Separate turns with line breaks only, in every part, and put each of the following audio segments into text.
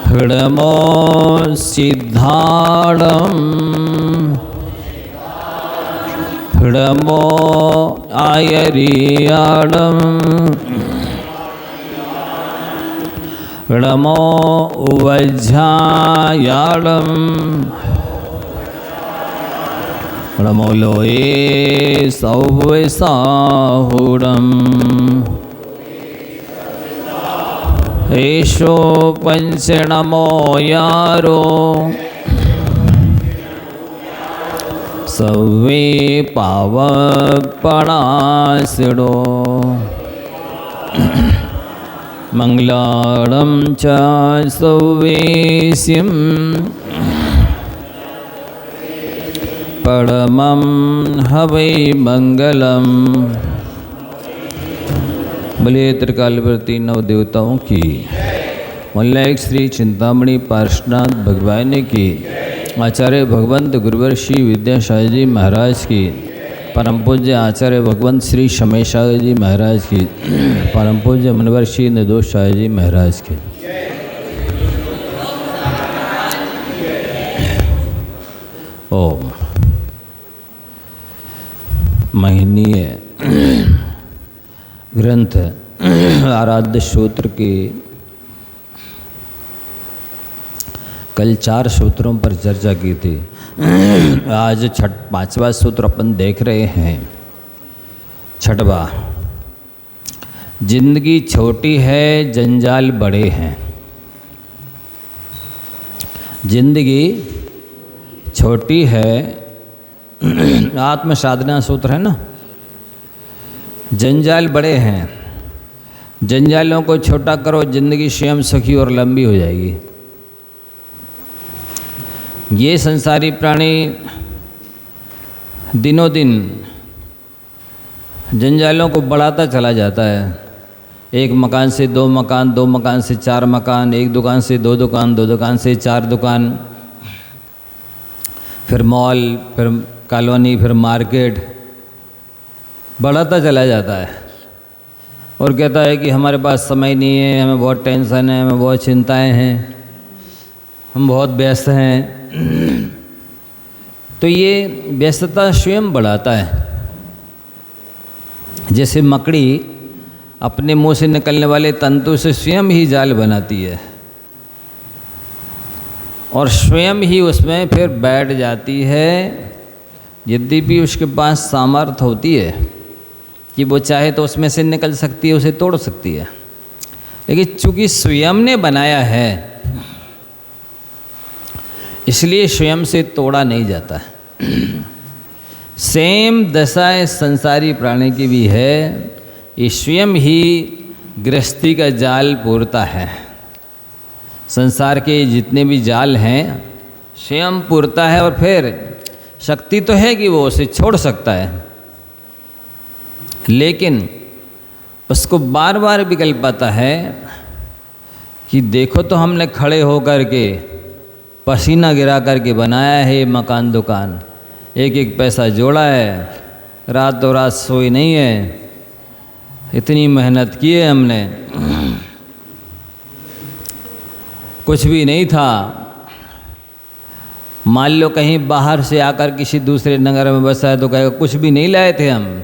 हृदमो सिद्धाणं हृदमो आयरियाणं हृदमो उवज्झायाणं हृदमो लोये सौवसाहुडम् एषो पंचणमो यारो सवे पावपणासिडो मंगलाणं च सौवेस्यं परमं हवै मंगलम्। बोलिए त्रिकालवर्ती नव देवताओं की, मल्लायक श्री चिंतामणि पार्श्वनाथ भगवान की, आचार्य भगवंत गुरुवर श्री विद्यासागर जी महाराज की, परम पूज्य आचार्य भगवंत श्री शमेशागर जी महाराज की, परम पूज्य मुनिवर श्री निर्दोष सागर जी महाराज की। ओम महीनीय ग्रंथ आराध्य सूत्र की कल 4 सूत्रों पर चर्चा की थी। आज 5वां सूत्र अपन देख रहे हैं। 6वां, जिंदगी छोटी है जंजाल बड़े हैं। जिंदगी छोटी है, आत्म साधना सूत्र है ना। जंजाल बड़े हैं, जंजालों को छोटा करो, जिंदगी स्वयं सुखी और लंबी हो जाएगी। ये संसारी प्राणी दिनों दिन जंजालों को बढ़ाता चला जाता है। एक मकान से 2 मकान, 2 मकान से 4 मकान, एक दुकान से 2 दुकान, 2 दुकान से 4 दुकान, फिर मॉल, फिर कॉलोनी, फिर मार्केट, बढ़ाता चला जाता है और कहता है कि हमारे पास समय नहीं है, हमें बहुत टेंशन है, हमें बहुत चिंताएं हैं, हम बहुत व्यस्त हैं। तो ये व्यस्तता स्वयं बढ़ाता है। जैसे मकड़ी अपने मुंह से निकलने वाले तंतु से स्वयं ही जाल बनाती है और स्वयं ही उसमें फिर बैठ जाती है, यद्यपि उसके पास सामर्थ्य होती है कि वो चाहे तो उसमें से निकल सकती है, उसे तोड़ सकती है, लेकिन चूंकि स्वयं ने बनाया है इसलिए स्वयं से तोड़ा नहीं जाता है। सेम दशा संसारी प्राणी की भी है। ये स्वयं ही गृहस्थी का जाल पूरता है। संसार के जितने भी जाल हैं स्वयं पूरता है और फिर शक्ति तो है कि वो उसे छोड़ सकता है, लेकिन उसको बार बार विकल्प आता है कि देखो तो हमने खड़े होकर के पसीना गिरा करके बनाया है मकान दुकान, एक एक पैसा जोड़ा है, रातों रात सोई नहीं है, इतनी मेहनत की है हमने, कुछ भी नहीं था। मान लो कहीं बाहर से आकर किसी दूसरे नगर में बसा है तो कहेगा कुछ भी नहीं लाए थे हम,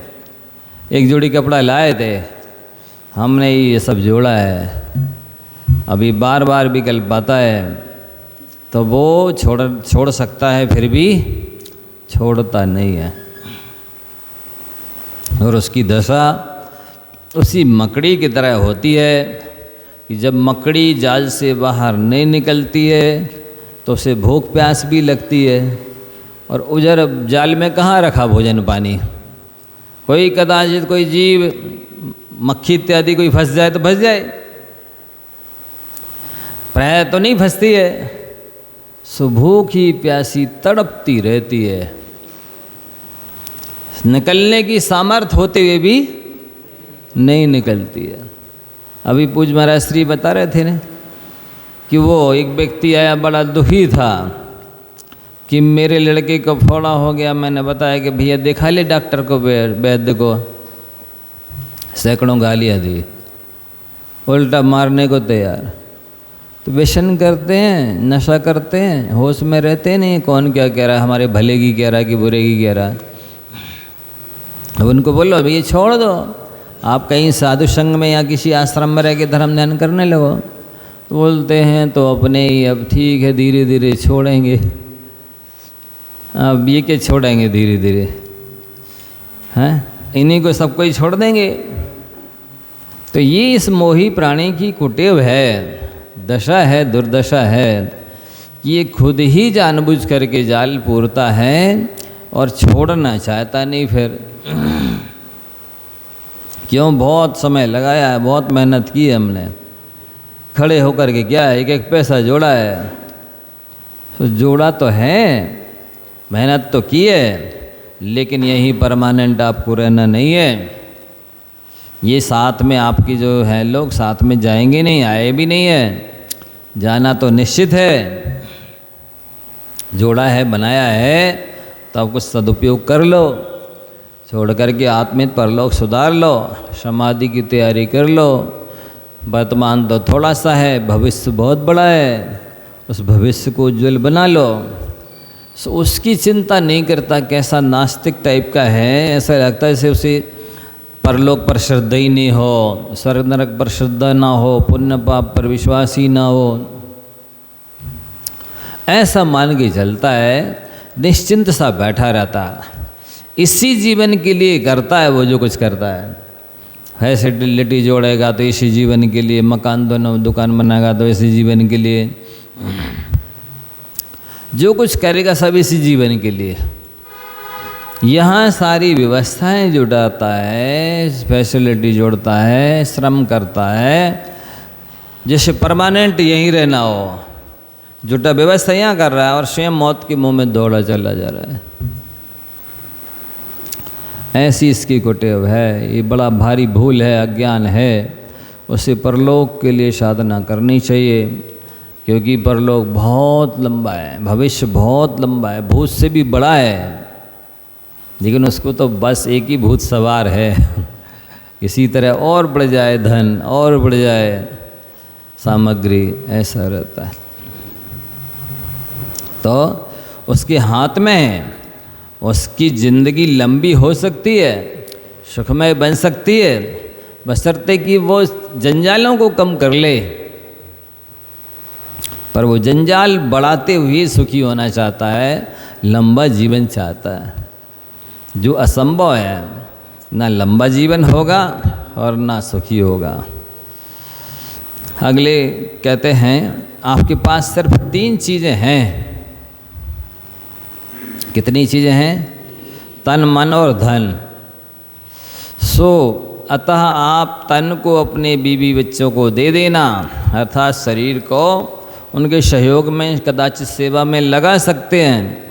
एक जोड़ी कपड़ा लाए थे, हमने ये सब जोड़ा है। अभी बार बार विकल्प आता है तो वो छोड़ सकता है, फिर भी छोड़ता नहीं है। और उसकी दशा उसी मकड़ी की तरह होती है कि जब मकड़ी जाल से बाहर नहीं निकलती है तो उसे भूख प्यास भी लगती है, और उधर जाल में कहाँ रखा भोजन पानी। कोई कदाचित कोई जीव मक्खी इत्यादि कोई फंस जाए तो फंस जाए, प्राय तो नहीं फंसती है। सो भूखी प्यासी तड़पती रहती है, निकलने की सामर्थ्य होते हुए भी नहीं निकलती है। अभी पूज महाराज श्री बता रहे थे ना कि वो एक व्यक्ति आया, बड़ा दुखी था कि मेरे लड़के को फोड़ा हो गया। मैंने बताया कि भैया दिखा ले डॉक्टर को, वैद्य को। सैकड़ों गालियाँ दी, उल्टा मारने को तैयार। तो व्यसन करते हैं, नशा करते हैं, होश में रहते नहीं, कौन क्या कह रहा है, हमारे भले की कह रहा है कि बुरे की कह रहा है। अब उनको बोलो अभी ये छोड़ दो, आप कहीं साधु संग में या किसी आश्रम में रह के धर्म ध्यान करने लगो। तो बोलते हैं तो अपने ही, अब ठीक है धीरे धीरे छोड़ेंगे। अब ये क्या छोड़ेंगे धीरे धीरे, हैं इन्हीं को सबको ही छोड़ देंगे। तो ये इस मोही प्राणी की कुटेव है, दशा है, दुर्दशा है कि ये खुद ही जानबूझ करके जाल पूरता है और छोड़ना चाहता नहीं। फिर क्यों, बहुत समय लगाया है, बहुत मेहनत की है हमने, खड़े होकर के क्या है, एक एक पैसा जोड़ा है। तो जोड़ा तो है, मेहनत तो की है, लेकिन यही परमानेंट आपको रहना नहीं है। ये साथ में आपकी जो है लोग साथ में जाएंगे नहीं, आए भी नहीं है, जाना तो निश्चित है। जोड़ा है, बनाया है, तो आप कुछ सदुपयोग कर लो, छोड़ करके आत्मिक परलोक सुधार लो, समाधि की तैयारी कर लो। वर्तमान तो थोड़ा सा है, भविष्य बहुत बड़ा है, उस भविष्य को उज्जवल बना लो। सो उसकी चिंता नहीं करता, कैसा नास्तिक टाइप का है, ऐसा लगता है जैसे उसे परलोक पर श्रद्धा ही नहीं हो, स्वर्ग नरक पर श्रद्धा ना हो, पुण्य पाप पर विश्वास ही ना हो, ऐसा मान के चलता है, निश्चिंत सा बैठा रहता है। इसी जीवन के लिए करता है वो जो कुछ करता है। फैसिलिटी जोड़ेगा तो इसी जीवन के लिए, मकान दोनों दुकान बनाएगा तो इसी जीवन के लिए, जो कुछ करेगा सब इसी जीवन के लिए। यहाँ सारी व्यवस्थाएं जुटाता है, फैसिलिटी जोड़ता है, श्रम करता है, जैसे परमानेंट यहीं रहना हो। जुटा व्यवस्था यहाँ कर रहा है और स्वयं मौत के मुंह में दौड़ा चला जा रहा है। ऐसी इसकी कुटेव है। ये बड़ा भारी भूल है, अज्ञान है। उसे परलोक के लिए साधना करनी चाहिए, क्योंकि परलोक बहुत लंबा है, भविष्य बहुत लंबा है, भूत से भी बड़ा है, लेकिन उसको तो बस एक ही भूत सवार है। इसी तरह और बढ़ जाए धन, और बढ़ जाए सामग्री, ऐसा रहता है। तो उसके हाथ में है, उसकी जिंदगी लंबी हो सकती है, सुखमय बन सकती है, बशर्ते कि वो जंजालों को कम कर ले। पर वो जंजाल बढ़ाते हुए सुखी होना चाहता है, लंबा जीवन चाहता है, जो असंभव है। ना लंबा जीवन होगा और ना सुखी होगा। अगले कहते हैं आपके पास सिर्फ 3 चीज़ें हैं। कितनी चीज़ें हैं? तन, मन और धन। सो अतः आप तन को अपने बीवी बच्चों को दे देना, अर्थात शरीर को उनके सहयोग में कदाचित सेवा में लगा सकते हैं।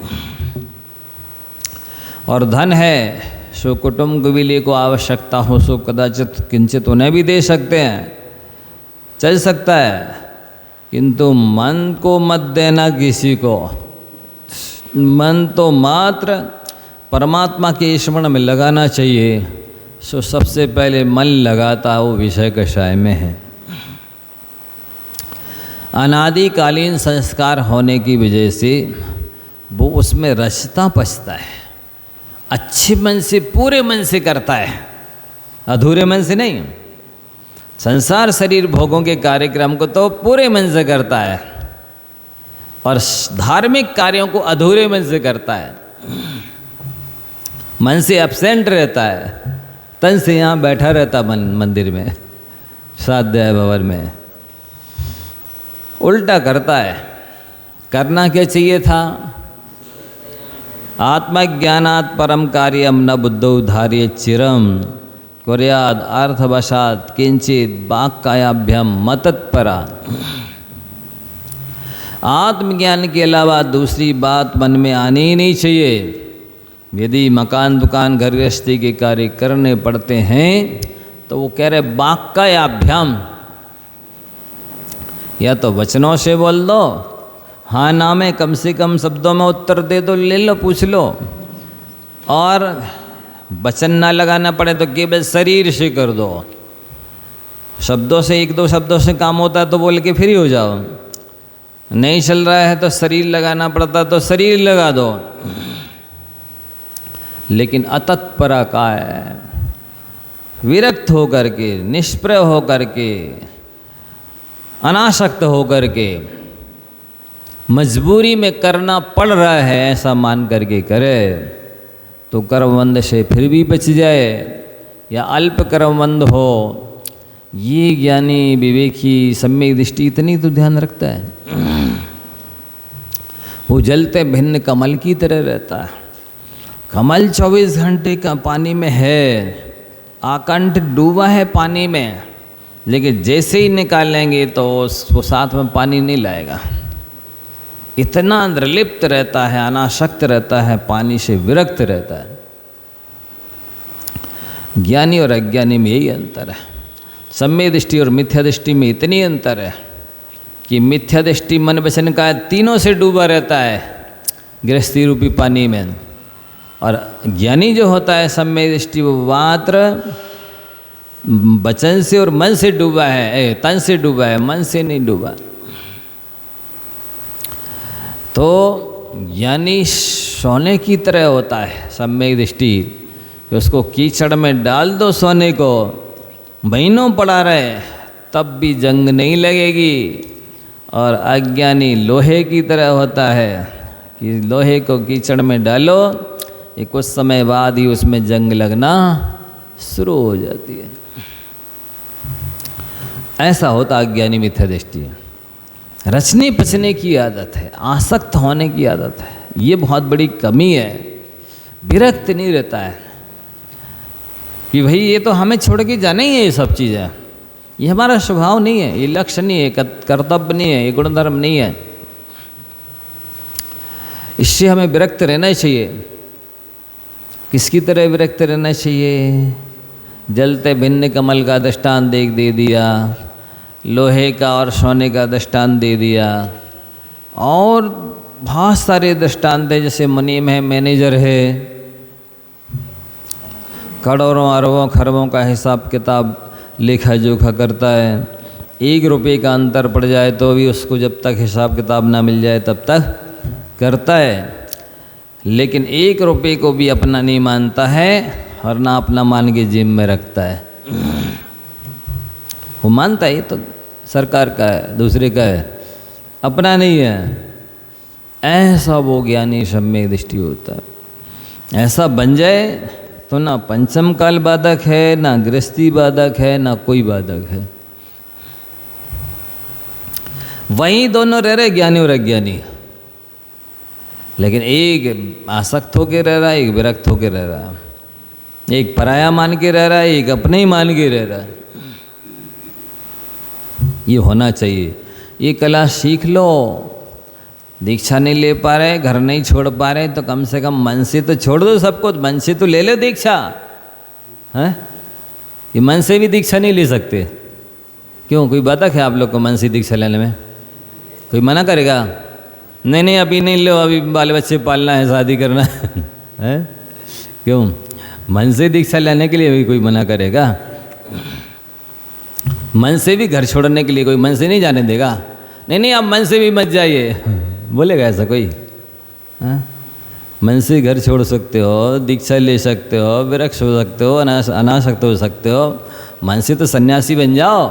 और धन है सो कुटुंब के लिए को आवश्यकता हो सो कदाचित किंचित उन्हें भी दे सकते हैं, चल सकता है। किंतु मन को मत देना किसी को। मन तो मात्र परमात्मा के स्मरण में लगाना चाहिए। सो सबसे पहले मन लगाता वो विषय कषाय में है। अनादिकालीन संस्कार होने की वजह से वो उसमें रचता पचता है। अच्छे मन से, पूरे मन से करता है, अधूरे मन से नहीं। संसार शरीर भोगों के कार्यक्रम को तो पूरे मन से करता है, और धार्मिक कार्यों को अधूरे मन से करता है। मन से एब्सेंट रहता है, तन से यहाँ बैठा रहता मंदिर में, स्वाध्याय भवन में, उल्टा करता है। करना क्या चाहिए था? आत्मज्ञानात् परम कार्यम न बुद्धौ धार्य चिरम कुर्याद अर्थवशात किंचित वाक्कायाभ्यम मतत्परा। आत्मज्ञान के अलावा दूसरी बात मन में आनी ही नहीं चाहिए। यदि मकान दुकान घर गृहस्थी के कार्य करने पड़ते हैं तो वो कह रहे वाक्कायाभ्याम, या तो वचनों से बोल दो, हाँ ना में कम से कम शब्दों में उत्तर दे दो, ले लो, पूछ लो। और वचन ना लगाना पड़े तो केवल शरीर से कर दो। शब्दों से, 1-2 शब्दों से काम होता है तो बोल के फ्री हो जाओ। नहीं चल रहा है तो शरीर लगाना पड़ता तो शरीर लगा दो, लेकिन अतत्पराकाय, विरक्त होकर के, निष्प्रय होकर के, अनासक्त होकर के, मजबूरी में करना पड़ रहा है ऐसा मान करके करे तो कर्मबंध से फिर भी बच जाए, या अल्प कर्मबंध हो। ये ज्ञानी विवेकी सम्यक दृष्टि इतनी तो ध्यान रखता है। वो जलते भिन्न कमल की तरह रहता है। कमल 24 घंटे का पानी में है, आकंठ डूबा है पानी में, लेकिन जैसे ही निकालेंगे तो उसको साथ में पानी नहीं लाएगा। इतना निर्लिप्त रहता है, अनासक्त रहता है, पानी से विरक्त रहता है। ज्ञानी और अज्ञानी में यही अंतर है। सम्यक दृष्टि और मिथ्या दृष्टि में इतनी अंतर है कि मिथ्या दृष्टि मन वचन काया तीनों से डूबा रहता है गृहस्थी रूपी पानी में, और ज्ञानी जो होता है सम्यक दृष्टि वो मात्र वचन से और मन से डूबा है, तन से डूबा है, मन से नहीं डूबा। तो ज्ञानी सोने की तरह होता है सम्यक दृष्टि, कि उसको कीचड़ में डाल दो सोने को, महीनों पड़ा रहे तब भी जंग नहीं लगेगी। और अज्ञानी लोहे की तरह होता है कि लोहे को कीचड़ में डालो, ये कुछ समय बाद ही उसमें जंग लगना शुरू हो जाती है। ऐसा होता अज्ञानी मिथ्या दृष्टि। रचने पचने की आदत है, आसक्त होने की आदत है, ये बहुत बड़ी कमी है। विरक्त नहीं रहता है कि भाई ये तो हमें छोड़ के जाना ही है, ये सब चीज़ें, ये हमारा स्वभाव नहीं है, ये लक्ष्य नहीं है, कर्तव्य नहीं है, ये गुणधर्म नहीं है। इससे हमें विरक्त रहना चाहिए। किसकी तरह विरक्त रहना चाहिए? जलते भिन्न कमल का दृष्टांत दे दिया, लोहे का और सोने का दृष्टांत दे दिया, और बहुत सारे दृष्टांत है। जैसे मुनीम है, मैनेजर है, करोड़ों अरबों खरबों का हिसाब किताब लेखा जोखा करता है। 1 रुपये का अंतर पड़ जाए तो भी उसको जब तक हिसाब किताब ना मिल जाए तब तक करता है, लेकिन 1 रुपये को भी अपना नहीं मानता है और ना अपना मान के जेब में रखता है। वो मानता है ये तो सरकार का है, दूसरे का है, अपना नहीं है। ऐसा वो ज्ञानी सम्यक दृष्टि होता है। ऐसा बन जाए तो ना पंचम काल बाधक है, ना गृहस्थी बाधक है, ना कोई बाधक है। वहीं दोनों रह रहे, ज्ञानी और अज्ञानी, लेकिन एक आसक्त होके रह रहा है, एक विरक्त होके रह रहा है, एक पराया मान के रह रहा है, एक अपने ही मान के रह रहा है। ये होना चाहिए। ये कला सीख लो। दीक्षा नहीं ले पा रहे, घर नहीं छोड़ पा रहे, तो कम से कम मन से तो छोड़ दो सबको, मन से तो ले लो दीक्षा। हैं? ये मन से भी दीक्षा नहीं ले सकते। क्यों? कोई बाधक है आप लोग को मन से दीक्षा लेने में? कोई मना करेगा? नहीं नहीं अभी नहीं लो, अभी बाल बच्चे पालना है, शादी करना है। क्यों? मन से दीक्षा लेने के लिए भी कोई मना करेगा? मन से भी घर छोड़ने के लिए कोई मन से नहीं जाने देगा? नहीं नहीं आप मन से भी मत जाइए, बोलेगा ऐसा कोई? हाँ, मन से घर छोड़ सकते हो, दीक्षा ले सकते हो, विरक्त हो सकते हो, अनासक्त हो सकते हो, मन से तो सन्यासी बन जाओ।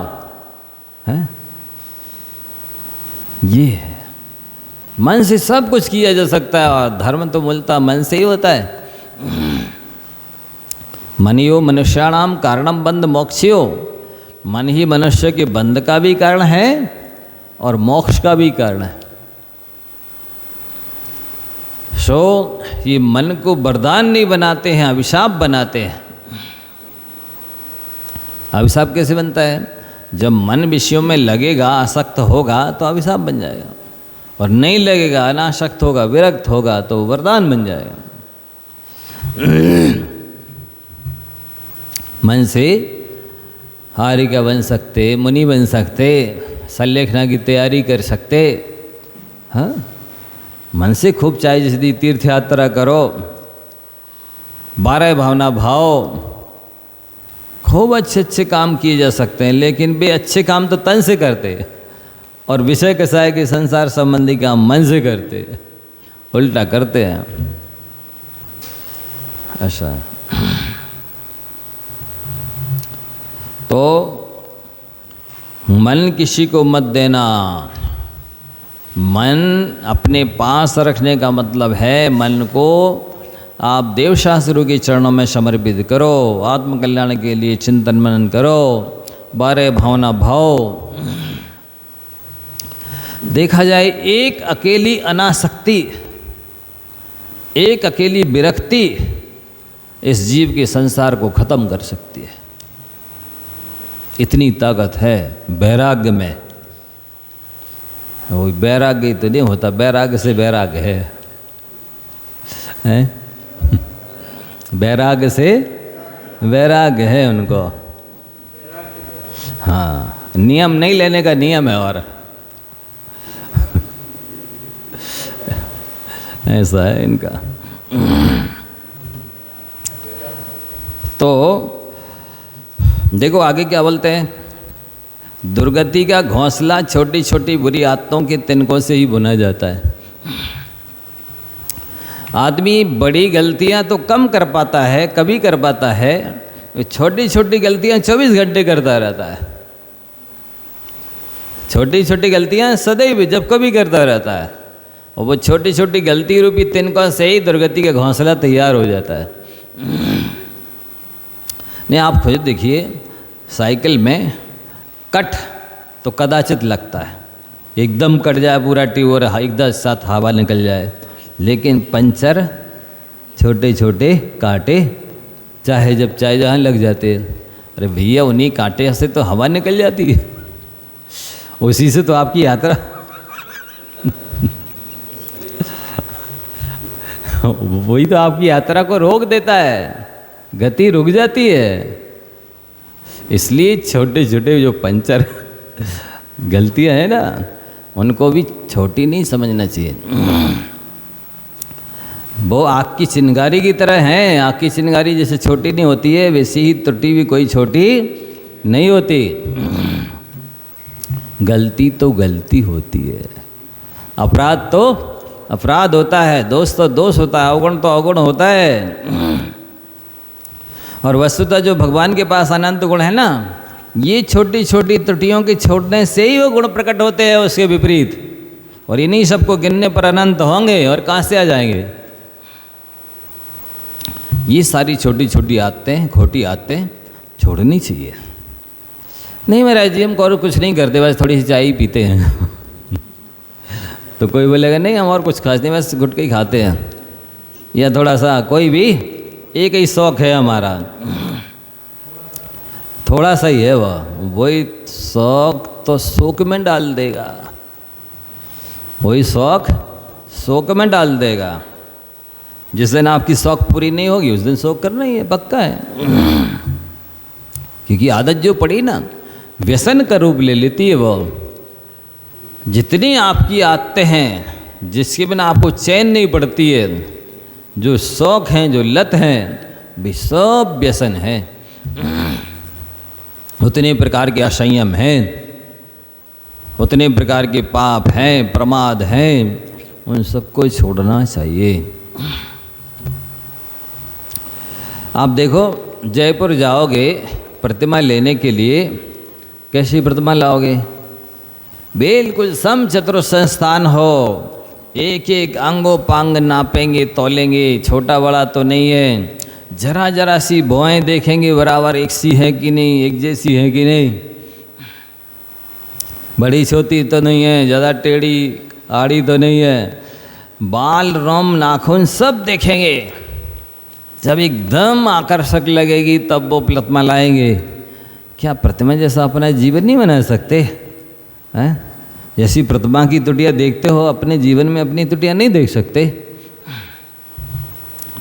हैं? ये है, मन से सब कुछ किया जा सकता है, और धर्म तो मूलतः मन से ही होता है। मनियो मनुष्याणाम कारणम बंध मोक्षयो, मन ही मनुष्य के बंध का भी कारण है और मोक्ष का भी कारण है। सो ये मन को वरदान नहीं बनाते हैं, अभिशाप बनाते हैं। अभिशाप कैसे बनता है? जब मन विषयों में लगेगा, आसक्त होगा तो अभिशाप बन जाएगा, और नहीं लगेगा, अनासक्त होगा, विरक्त होगा तो वरदान बन जाएगा। मन से हारिका बन सकते, मुनि बन सकते, संलेखना की तैयारी कर सकते। हाँ, मन से खूब चाहे जैसे तीर्थ यात्रा करो, 12 भावना भाव, खूब अच्छे अच्छे काम किए जा सकते हैं, लेकिन वे अच्छे काम तो तन से करते, और विषय कैसा है कि संसार संबंधी काम मन से करते हैं, उल्टा करते हैं। ऐसा तो मन किसी को मत देना। मन अपने पास रखने का मतलब है मन को आप देवशास्त्रों के चरणों में समर्पित करो, आत्मकल्याण के लिए चिंतन मनन करो, बारे भावना भाव। देखा जाए एक अकेली अनासक्ति, एक अकेली विरक्ति इस जीव के संसार को खत्म कर सकती है। इतनी ताकत है वैराग्य में। वो वैराग्य तो नहीं होता, वैराग्य से वैराग्य है? वैराग्य से वैराग्य है उनको। हाँ, नियम नहीं लेने का नियम है। और ऐसा है इनका। तो देखो आगे क्या बोलते हैं, दुर्गति का घोंसला छोटी छोटी बुरी आदतों के तिनकों से ही बुना जाता है। आदमी बड़ी गलतियां तो कम कर पाता है, कभी कर पाता है, छोटी छोटी गलतियां 24 घंटे करता रहता है। छोटी छोटी गलतियां सदैव जब कभी करता रहता है, और वो छोटी छोटी गलती रूपी तिनकों से ही दुर्गति का घोंसला तैयार हो जाता है। नहीं, आप खुद देखिए, साइकिल में कट तो कदाचित लगता है, एकदम कट जाए पूरा ट्यूब और एकदम साथ हवा निकल जाए, लेकिन पंचर छोटे छोटे कांटे चाहे जब चाहे जहाँ लग जाते हैं। अरे भैया, उन्हीं कांटे से तो हवा निकल जाती है, उसी से तो आपकी यात्रा वही तो आपकी यात्रा को रोक देता है, गति रुक जाती है। इसलिए छोटे छोटे जो पंचर गलतियां हैं ना, उनको भी छोटी नहीं समझना चाहिए। वो आग की चिंगारी की तरह हैं। आग की चिंगारी जैसे छोटी नहीं होती है, वैसे ही त्रुटि भी कोई छोटी नहीं होती। गलती तो गलती होती है, अपराध तो अपराध होता है, दोष तो दोष होता है, अवगुण तो अवगुण होता है। और वस्तुतः जो भगवान के पास अनंत गुण है ना, ये छोटी छोटी त्रुटियों के छोड़ने से ही वो गुण प्रकट होते हैं, उसके विपरीत। और इन्हीं सबको गिनने पर अनंत होंगे, और कहाँ से आ जाएंगे? ये सारी छोटी छोटी आदतें, खोटी आदतें छोड़नी चाहिए। नहीं महाराज जी, हम और कुछ नहीं करते, बस थोड़ी सी चाय ही पीते हैं। तो कोई बोलेगा नहीं, हम और कुछ खास नहीं, बस गुटके ही खाते हैं, या थोड़ा सा कोई भी एक ही शौक है हमारा, थोड़ा सा ही है वही शौक तो शोक में डाल देगा, वही शौक शोक में डाल देगा। जिस दिन आपकी शौक पूरी नहीं होगी, उस दिन शोक करना ही है, पक्का है। क्योंकि आदत जो पड़ी ना, व्यसन का रूप ले लेती है वो। जितनी आपकी आदतें हैं, जिसके बिना आपको चैन नहीं पड़ती है, जो शौक हैं, जो लत हैं, भी सब व्यसन है। उतने प्रकार के असंयम हैं, उतने प्रकार के पाप हैं, प्रमाद हैं, उन सबको छोड़ना चाहिए। आप देखो, जयपुर जाओगे प्रतिमा लेने के लिए, कैसी प्रतिमा लाओगे? बिल्कुल समचतुर संस्थान हो, एक एक अंगोपांग नापेंगे, तोलेंगे, छोटा बड़ा तो नहीं है। जरा जरा सी भौएं देखेंगे बराबर एक सी है कि नहीं, एक जैसी है कि नहीं, बड़ी छोटी तो नहीं है, ज़्यादा टेढ़ी आड़ी तो नहीं है। बाल रोम नाखून सब देखेंगे, जब एकदम आकर्षक लगेगी तब वो प्रतिमा लाएंगे। क्या प्रतिमा जैसा अपना जीवन नहीं बना सकते हैं? जैसी प्रतिमा की त्रुटियाँ देखते हो, अपने जीवन में अपनी त्रुटियाँ नहीं देख सकते?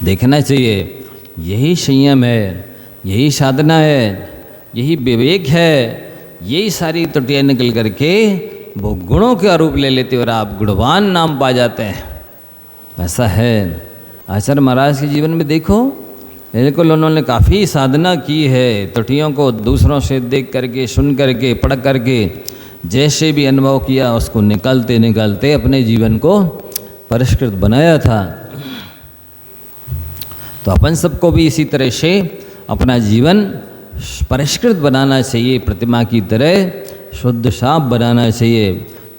देखना चाहिए। यही संयम है, यही साधना है, यही विवेक है। यही सारी त्रुटियाँ निकल करके वो गुणों का रूप ले लेते और आप गुणवान नाम पा जाते हैं। ऐसा है। आचार्य महाराज के जीवन में देखो, बिल्कुल उन्होंने काफ़ी साधना की है, त्रुटियों को दूसरों से देख करके, सुन करके, पढ़ करके, जैसे भी अनुभव किया उसको निकलते निकलते अपने जीवन को परिष्कृत बनाया था। तो अपन सबको भी इसी तरह से अपना जीवन परिष्कृत बनाना चाहिए, प्रतिमा की तरह शुद्ध साफ बनाना चाहिए।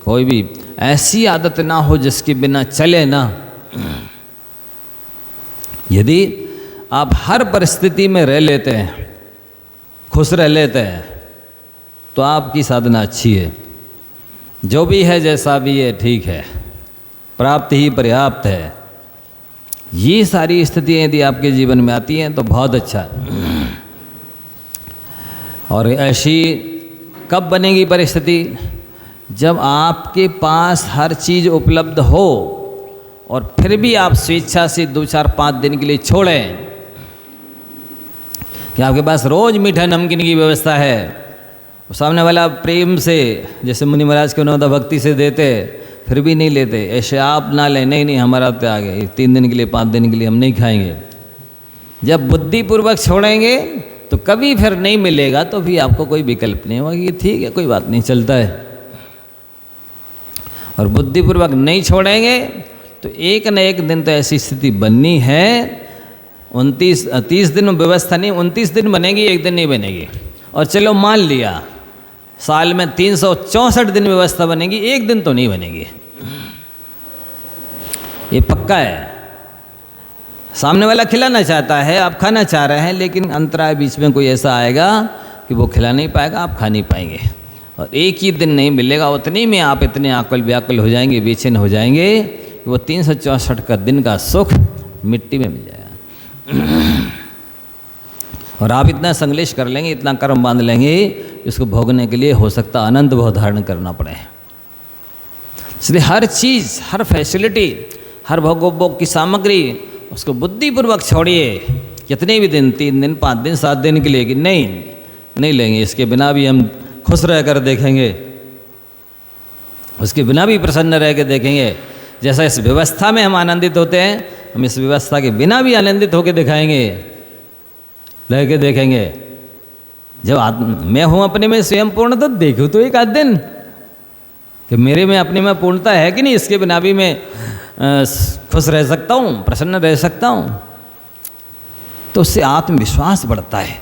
कोई भी ऐसी आदत ना हो जिसके बिना चले ना। यदि आप हर परिस्थिति में रह लेते हैं, खुश रह लेते हैं, तो आपकी साधना अच्छी है। जो भी है जैसा भी है ठीक है, प्राप्त ही पर्याप्त है। ये सारी स्थितियाँ यदि आपके जीवन में आती हैं तो बहुत अच्छा है। और ऐसी कब बनेगी परिस्थिति? जब आपके पास हर चीज़ उपलब्ध हो और फिर भी आप स्वेच्छा से 2-4-5 दिन के लिए छोड़ें कि आपके पास रोज़ मीठा नमकीन की व्यवस्था है, सामने वाला प्रेम से जैसे मुनि महाराज के उन्होंने भक्ति से देते, फिर भी नहीं लेते। ऐसे आप ना लें, नहीं हमारा त्याग है, 3 दिन के लिए 5 दिन के लिए हम नहीं खाएंगे। जब बुद्धिपूर्वक छोड़ेंगे तो कभी फिर नहीं मिलेगा, तो भी आपको कोई विकल्प नहीं होगा कि ठीक है कोई बात नहीं, चलता है। और बुद्धिपूर्वक नहीं छोड़ेंगे तो एक न एक दिन तो ऐसी स्थिति बननी है। 30 दिन व्यवस्था नहीं, 29 दिन बनेगी, एक दिन नहीं बनेगी। और चलो मान लिया साल में 364 दिन व्यवस्था बनेगी, एक दिन तो नहीं बनेगी, ये पक्का है। सामने वाला खिलाना चाहता है, आप खाना चाह रहे हैं, लेकिन अंतराय बीच में कोई ऐसा आएगा कि वो खिला नहीं पाएगा, आप खा नहीं पाएंगे, और एक ही दिन नहीं मिलेगा। उतनी में आप इतने आकुल व्याकुल हो जाएंगे, बेचैन हो जाएंगे, वो 364 का दिन का सुख मिट्टी में मिल जाएगा। और आप इतना संश्लेष कर लेंगे, इतना कर्म बांध लेंगे, इसको भोगने के लिए हो सकता अनंत भाव धारण करना पड़े। इसलिए हर चीज़, हर फैसिलिटी, हर भोग की सामग्री उसको बुद्धिपूर्वक छोड़िए। कितने भी दिन, 3 दिन, 5 दिन, 7 दिन के लिए कि नहीं लेंगे, इसके बिना भी हम खुश रह कर देखेंगे, उसके बिना भी प्रसन्न रह के देखेंगे। जैसा इस व्यवस्था में हम आनंदित होते हैं, हम इस व्यवस्था के बिना भी आनंदित होकर दिखाएंगे, रह के देखेंगे। जब मैं हूँ अपने में स्वयं पूर्ण, तो देखूँ तो एक आध दिन कि मेरे में अपने में पूर्णता है कि नहीं, इसके बिना भी मैं खुश रह सकता हूँ, प्रसन्न रह सकता हूँ। तो उससे आत्मविश्वास बढ़ता है।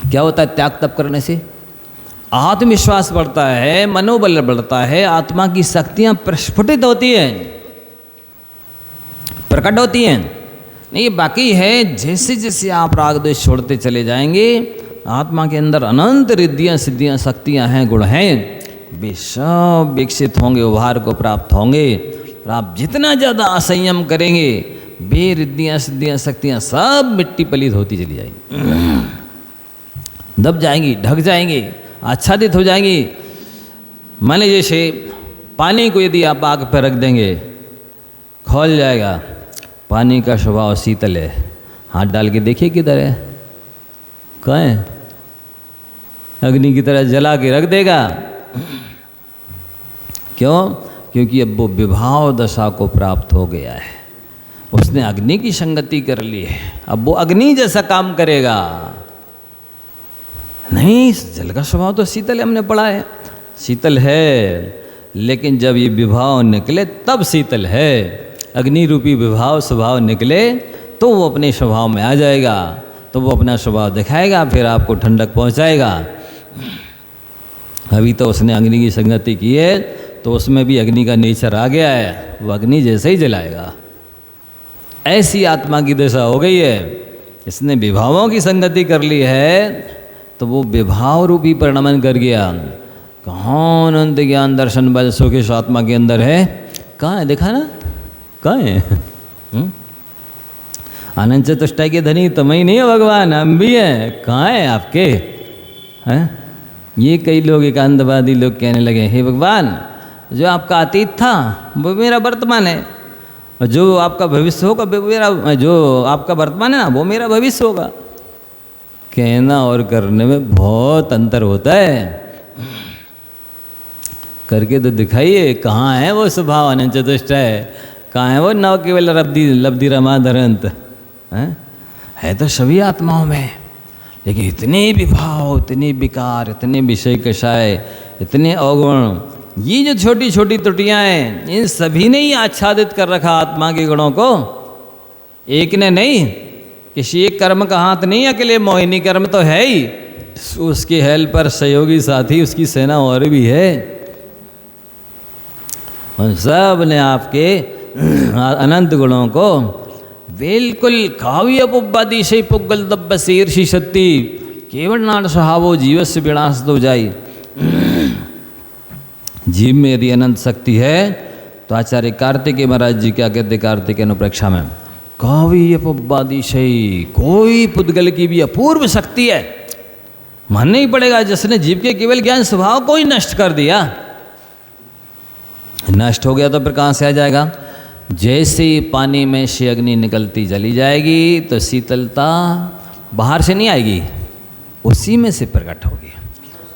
क्या होता है त्याग तप करने से? आत्मविश्वास बढ़ता है, मनोबल बढ़ता है, आत्मा की शक्तियाँ प्रस्फुटित होती हैं, प्रकट होती हैं। नहीं, बाकी है जैसे जैसे आप राग द्वेष छोड़ते चले जाएंगे, आत्मा के अंदर अनंत रिद्धियाँ, सिद्धियाँ, शक्तियाँ हैं, गुण हैं, वे सब विकसित होंगे, उभार को प्राप्त होंगे। और आप जितना ज़्यादा असंयम करेंगे, वे रिद्धियाँ, सिद्धियाँ, शक्तियाँ सब मिट्टी पलीत होती चली जाएंगी, दब जाएंगी, ढक जाएंगी, आच्छादित हो जाएंगी। माने जैसे पानी को यदि आप आग पर रख देंगे, खौल जाएगा। पानी का स्वभाव शीतल है, हाथ डाल के देखिए किधर है, कहाँ है, अग्नि की तरह जला के रख देगा। क्यों? क्योंकि अब वो विभाव दशा को प्राप्त हो गया है, उसने अग्नि की संगति कर ली है, अब वो अग्नि जैसा काम करेगा। नहीं, जल का स्वभाव तो शीतल है, हमने पढ़ा है, शीतल है, लेकिन जब ये विभाव निकले तब शीतल है। अग्नि रूपी विभाव स्वभाव निकले तो वो अपने स्वभाव में आ जाएगा, तो वो अपना स्वभाव दिखाएगा, फिर आपको ठंडक पहुंचाएगा। अभी तो उसने अग्नि की संगति की है, तो उसमें भी अग्नि का नेचर आ गया है, वो अग्नि जैसे ही जलाएगा। ऐसी आत्मा की दशा हो गई है, इसने विभावों की संगति कर ली है, तो वो विभाव रूपी परिणमन कर गया। कहाँ अनंत ज्ञान दर्शन बल सुख इस आत्मा के अंदर है? कहाँ है? देखा ना, कहाँ है? आनंद चतुष्टय के धनी तुम ही नहीं हो भगवान, हम भी हैं। कहाँ है आपके? हैं? ये कई लोग एकांतवादी लोग कहने लगे, हे भगवान, जो आपका अतीत था वो मेरा वर्तमान है, और जो आपका भविष्य होगा वो मेरा, जो आपका वर्तमान है ना वो मेरा भविष्य होगा। कहना और करने में बहुत अंतर होता है। करके तो दिखाइए, कहाँ है वो स्वभाव अनंत चतुष्टय, कहाँ है वो नव केवल लब्धि रमा धरंत? है तो सभी आत्माओं में, लेकिन इतने विभाव, इतने विकार, इतने विषय कषाय, इतने अवगुण, ये जो छोटी छोटी त्रुटियां हैं, इन सभी ने ही आच्छादित कर रखा आत्मा के गुणों को। एक ने नहीं, किसी एक कर्म का हाथ नहीं, अकेले मोहिनी कर्म तो है ही, उसकी हेल्प पर सहयोगी साथी, उसकी सेना और भी है। उन सब ने आपके अनंत गुणों को बिल्कुल काव्य पुब्बादिशय पुग्गल दब्ब शीर्षि शक्ति केवल नाट सहावो जीवस्य विनाश तो जाई। जीव में यदि अनंत शक्ति है तो आचार्य कार्तिकेय महाराज जी क्या कहते, कार्तिकेय अनुप्रेक्षा में, काव्य पुब्बादिशय, कोई पुद्गल की भी अपूर्व शक्ति है, मानना ही पड़ेगा, जिसने जीव के केवल ज्ञान स्वभाव को ही नष्ट कर दिया। नष्ट हो गया तो फिर कहाँ से आ जाएगा? जैसे पानी में से अग्नि निकलती चली जाएगी तो शीतलता बाहर से नहीं आएगी, उसी में से प्रकट होगी।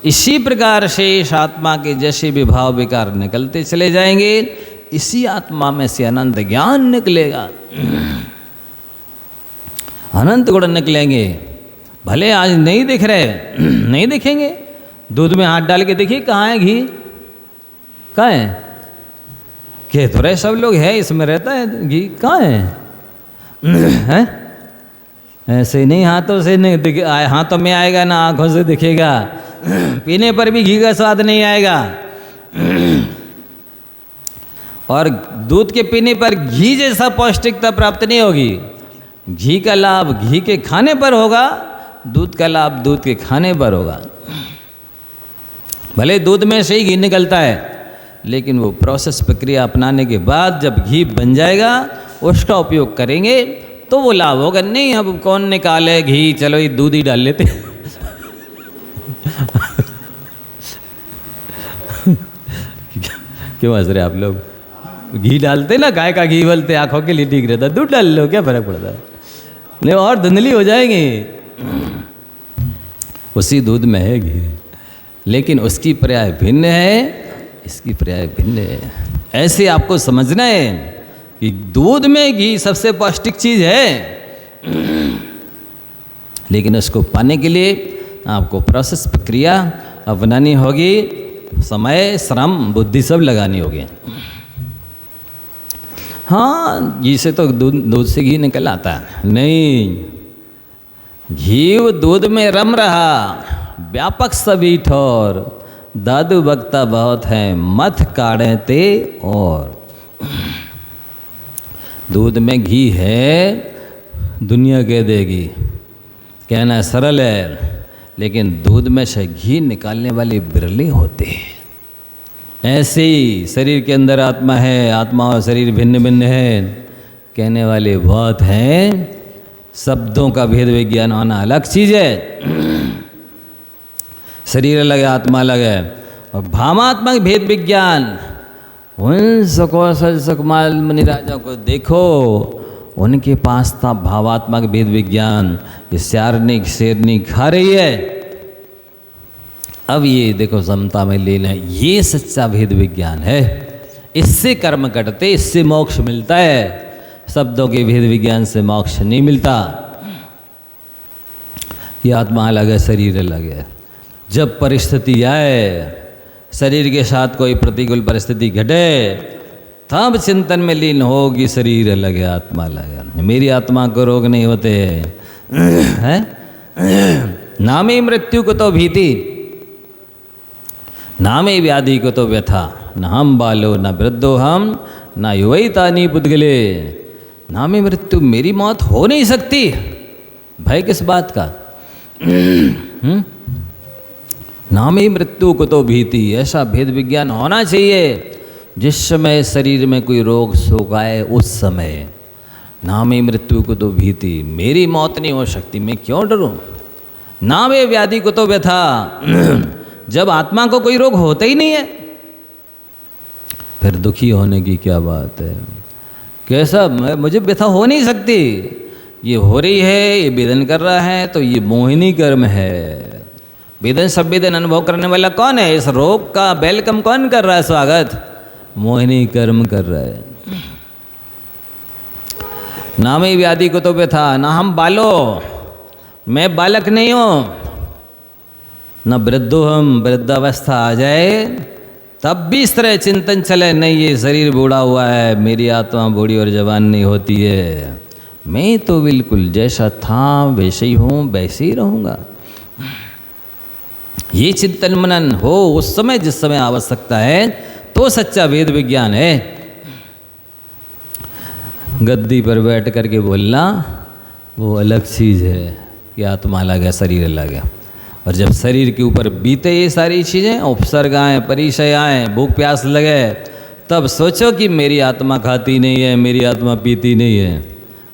इसी प्रकार से इस आत्मा के जैसे विभाव विकार निकलते चले जाएंगे, इसी आत्मा में से अनंत ज्ञान निकलेगा, अनंत गुण निकलेंगे। भले आज नहीं दिख रहे, नहीं दिखेंगे, दूध में हाथ डाल के देखिए कहाँ है घी, कहाँ है? कह तो रहे सब लोग है, इसमें रहता है घी, कहाँ है? ऐसे ही नहीं, हाथों से नहीं दिख, हाथों में आएगा ना आंखों से दिखेगा, पीने पर भी घी का स्वाद नहीं आएगा। और दूध के पीने पर घी जैसा पौष्टिकता प्राप्त नहीं होगी। घी का लाभ घी के खाने पर होगा, दूध का लाभ दूध के खाने पर होगा। भले दूध में से ही घी निकलता है, लेकिन वो प्रोसेस प्रक्रिया अपनाने के बाद जब घी बन जाएगा, उसका उपयोग करेंगे तो वो लाभ होगा। नहीं अब कौन निकाले घी, चलो ये दूध ही डाल लेते क्यों हंस रहे आप लोग? घी डालते ना, गाय का घी बोलते, आंखों के लिए ठीक रहता, दूध डाल लो, क्या फर्क पड़ता है? नहीं और धुंधली हो जाएंगे, उसी दूध में है घी, लेकिन उसकी पर्याय भिन्न है, इसकी पर्याय भिन्न है। ऐसे आपको समझना है कि दूध में घी सबसे पौष्टिक चीज है, लेकिन उसको पाने के लिए आपको प्रोसेस प्रक्रिया अपनानी होगी, समय श्रम बुद्धि सब लगानी होगी। हाँ, घी से तो दूध से घी निकल आता है, नहीं, घी दूध में रम रहा, व्यापक सभी ठोर, दादू बकता बहुत है, मथ काढ़े ते और। दूध में घी है, दुनिया कह देगी, कहना सरल है, लेकिन दूध में से घी निकालने वाले बिरले होते हैं। ऐसे ही शरीर के अंदर आत्मा है, आत्मा और शरीर भिन्न भिन्न है, कहने वाले बहुत हैं। शब्दों का भेद विज्ञान होना अलग चीज़ है, शरीर अलग है, आत्मा अलग है। और भावात्मक भेद विज्ञान, उन सकौशल सुकमाल मुनि राजा को देखो, उनके पास था भावात्मक भेद विज्ञान। ये शारनिक शेरनी खा रही है, अब ये देखो समता में लीन है, ये सच्चा भेद विज्ञान है। इससे कर्म कटते, इससे मोक्ष मिलता है, शब्दों के भेद विज्ञान से मोक्ष नहीं मिलता। ये आत्मा अलग है, शरीर अलग है। जब परिस्थिति आए, शरीर के साथ कोई प्रतिकूल परिस्थिति घटे, तब चिंतन में लीन होगी, शरीर अलग है, आत्मा अलग है। मेरी आत्मा को रोग नहीं होते हैं, नामे मृत्यु को तो भीति, नामे व्याधि को तो व्यथा, न हम बालो न वृद्धो हम, न युवई तानी पुद्गले। नामे मृत्यु, मेरी मौत हो नहीं सकती, भय किस बात का? नामे मृत्यु को तो भीति, ऐसा भेद विज्ञान होना चाहिए। जिस समय शरीर में कोई रोग शोक आए, उस समय नामे मृत्यु को तो भीति, मेरी मौत नहीं हो सकती, मैं क्यों डरूं? नामे व्याधि को तो व्यथा, जब आत्मा को कोई रोग होता ही नहीं है, फिर दुखी होने की क्या बात है? कैसा, मुझे व्यथा हो नहीं सकती, ये हो रही है, ये वेदन कर रहा है, तो ये मोहिनी कर्म है। वेदन सब वेदन अनुभव करने वाला कौन है? इस रोग का वेलकम कौन कर रहा है, स्वागत? मोहिनी कर्म कर रहा है। नामे व्याधि को तो व्यथा, ना हम बालो, मैं बालक नहीं हूँ, न वृद्धो हम, वृद्धावस्था आ जाए तब भी इस तरह चिंतन चले, नहीं ये शरीर बूढ़ा हुआ है, मेरी आत्मा बूढ़ी और जवान नहीं होती है, मैं तो बिल्कुल जैसा था वैसे ही हूँ, वैसे ही रहूँगा। ये चिंतन मनन हो उस समय जिस समय आवश्यकता है तो सच्चा वेद विज्ञान है। गद्दी पर बैठ करके बोलना वो अलग चीज़ है कि आत्मा अलग है, शरीर अलग है। और जब शरीर के ऊपर बीते ये सारी चीज़ें, उपसर्ग आए, परिचय आए, भूख प्यास लगे, तब सोचो कि मेरी आत्मा खाती नहीं है, मेरी आत्मा पीती नहीं है।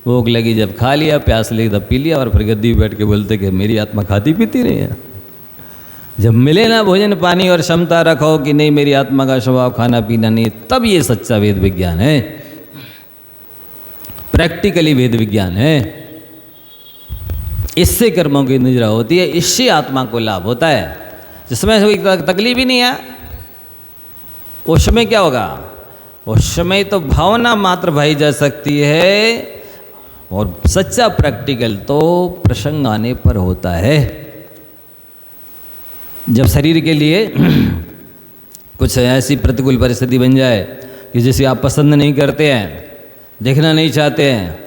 भूख लगी जब खा लिया, प्यास लगी तब पी लिया, और फिर गद्दी बैठ के बोलते कि मेरी आत्मा खाती पीती नहीं है। जब मिले ना भोजन पानी और क्षमता रखो कि नहीं मेरी आत्मा का स्वभाव खाना पीना नहीं, तब ये सच्चा वेद विज्ञान है, प्रैक्टिकली वेद विज्ञान है। इससे कर्मों की निजरा होती है, इससे आत्मा को लाभ होता है। जिसमें कोई तकलीफ ही नहीं है, उस समय क्या होगा? उस समय तो भावना मात्र भाई जा सकती है, और सच्चा प्रैक्टिकल तो प्रसंग आने पर होता है। जब शरीर के लिए कुछ ऐसी प्रतिकूल परिस्थिति बन जाए कि जिसे आप पसंद नहीं करते हैं, देखना नहीं चाहते हैं,